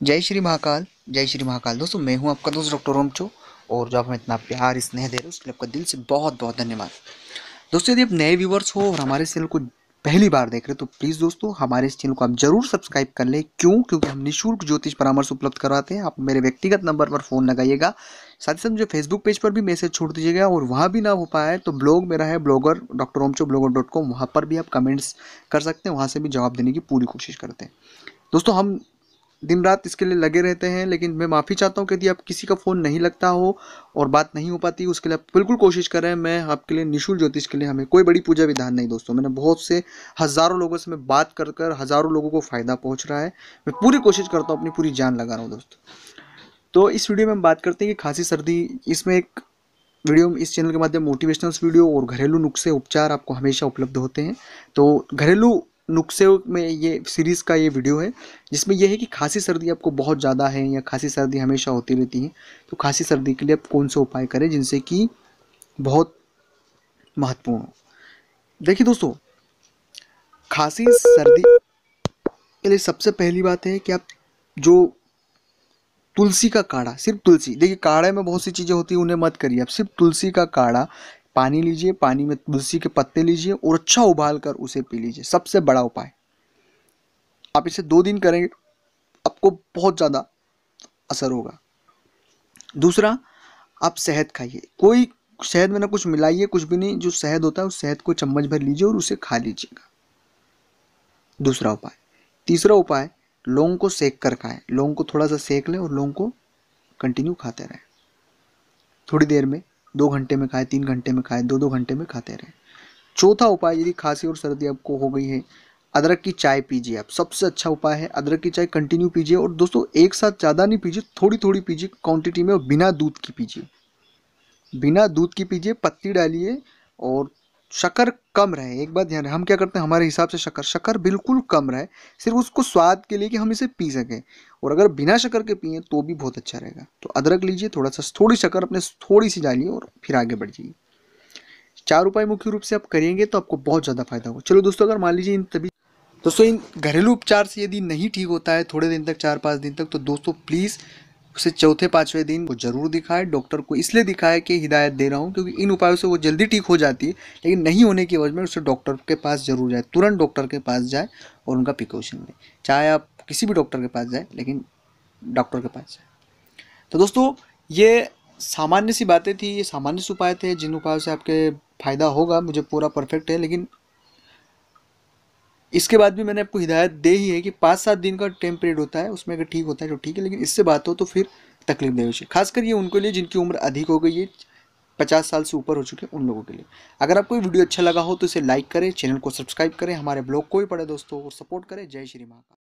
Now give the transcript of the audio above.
जय श्री महाकाल। जय श्री महाकाल। दोस्तों मैं हूं आपका दोस्त डॉक्टर रोमचो, और जो आप हमें इतना प्यार स्नेह दे रहे हो उसके लिए आपका दिल से बहुत बहुत धन्यवाद। दोस्तों यदि आप नए व्यूवर्स हो और हमारे इस चैनल को पहली बार देख रहे हो तो प्लीज़ दोस्तों हमारे इस चैनल को आप जरूर सब्सक्राइब कर लें। क्यों? क्योंकि हम निःशुल्क ज्योतिष परामर्श उपलब्ध करवाते हैं। आप मेरे व्यक्तिगत नंबर पर फ़ोन लगाइएगा, साथ ही साथ मुझे फेसबुक पेज पर भी मैसेज छोड़ दीजिएगा, और वहाँ भी ना हो पाए तो ब्लॉग मेरा है ब्लॉगर डॉक्टर रोमचो blogger.com, वहाँ पर भी आप कमेंट्स कर सकते हैं, वहाँ से भी जवाब देने की पूरी कोशिश करते हैं। दोस्तों हम दिन रात इसके लिए लगे रहते हैं, लेकिन मैं माफ़ी चाहता हूँ कि यदि आप किसी का फ़ोन नहीं लगता हो और बात नहीं हो पाती, उसके लिए आप बिल्कुल कोशिश करें। मैं आपके लिए निःशुल्क ज्योतिष के लिए, हमें कोई बड़ी पूजा विधान नहीं दोस्तों। मैंने बहुत से हज़ारों लोगों से मैं बात कर कर हज़ारों लोगों को फ़ायदा पहुँच रहा है। मैं पूरी कोशिश करता हूँ, अपनी पूरी जान लगा रहा हूँ दोस्तों। तो इस वीडियो में हम बात करते हैं कि खांसी सर्दी, इसमें एक वीडियो में इस चैनल के माध्यम मोटिवेशनल वीडियो और घरेलू नुस्खे उपचार आपको हमेशा उपलब्ध होते हैं। तो घरेलू नुस्खे में ये सीरीज़ का ये वीडियो है, जिसमें यह है कि खांसी सर्दी आपको बहुत ज़्यादा है या खांसी सर्दी हमेशा होती रहती है, तो खांसी सर्दी के लिए आप कौन से उपाय करें जिनसे कि बहुत महत्वपूर्ण हो। देखिए दोस्तों, खांसी सर्दी के लिए सबसे पहली बात है कि आप जो तुलसी का काढ़ा, सिर्फ तुलसी, देखिए काढ़े में बहुत सी चीज़ें होती हैं, उन्हें मत करिए। आप सिर्फ तुलसी का काढ़ा, पानी लीजिए, पानी में तुलसी के पत्ते लीजिए और अच्छा उबाल कर उसे पी लीजिए। सबसे बड़ा उपाय, आप इसे 2 दिन करेंगे, आपको बहुत ज़्यादा असर होगा। दूसरा, आप शहद खाइए। कोई शहद में ना कुछ मिलाइए, कुछ भी नहीं, जो शहद होता है उस शहद को चम्मच भर लीजिए और उसे खा लीजिएगा। दूसरा उपाय। तीसरा उपाय, लौंग को सेक कर खाएं। लौंग को थोड़ा सा सेक लें और लौंग को कंटिन्यू खाते रहें, थोड़ी देर में, 2 घंटे में खाएं, 3 घंटे में खाएं, 2-2 घंटे में खाते रहें। चौथा उपाय, यदि खांसी और सर्दी आपको हो गई है, अदरक की चाय पीजिए आप। सबसे अच्छा उपाय है अदरक की चाय, कंटिन्यू पीजिए। और दोस्तों एक साथ ज़्यादा नहीं पीजिए, थोड़ी थोड़ी पीजिए क्वांटिटी में, और बिना दूध की पीजिए। बिना दूध की पीजिए, पत्ती डालिए और शक्कर कम रहे। एक बात ध्यान रहे, हम क्या करते हैं हमारे हिसाब से शक्कर शक्कर बिल्कुल कम रहे, सिर्फ उसको स्वाद के लिए कि हम इसे पी सकें। और अगर बिना शक्कर के पिए तो भी बहुत अच्छा रहेगा। तो अदरक लीजिए, थोड़ा सा थोड़ी शक्कर अपने थोड़ी सी डालिए और फिर आगे बढ़ जाइए। 4 उपाय मुख्य रूप से आप करेंगे तो आपको बहुत ज़्यादा फायदा होगा। चलो दोस्तों, अगर मान लीजिए इन तभी दोस्तों इन घरेलू उपचार से यदि नहीं ठीक होता है थोड़े दिन तक, 4-5 दिन तक, तो दोस्तों प्लीज़ उसे चौथे 5वें दिन को जरूर दिखाएं। डॉक्टर को इसलिए दिखाएं कि हिदायत दे रहा हूं क्योंकि इन उपायों से वो जल्दी ठीक हो जाती है, लेकिन नहीं होने की वजह में उसे डॉक्टर के पास जरूर जाए, तुरंत डॉक्टर के पास जाए और उनका प्रिकॉशन लें। चाहे आप किसी भी डॉक्टर के पास जाए, लेकिन डॉक्टर के पास जाए। तो दोस्तों ये सामान्य सी बातें थी, ये सामान्य से उपाय थे जिन उपायों से आपके फ़ायदा होगा, मुझे पूरा परफेक्ट है। लेकिन इसके बाद भी मैंने आपको हिदायत दे ही है कि 5-7 दिन का टाइम पीरियड होता है, उसमें अगर ठीक होता है तो ठीक है, लेकिन इससे बात हो तो फिर तकलीफ नहीं होगी। खासकर ये उनको लिए जिनकी उम्र अधिक हो गई है, 50 साल से ऊपर हो चुके हैं, उन लोगों के लिए। अगर आपको ये वीडियो अच्छा लगा हो तो इसे लाइक करें, चैनल को सब्सक्राइब करें, हमारे ब्लॉग को भी पढ़े दोस्तों और सपोर्ट करें। जय श्री महाकाल।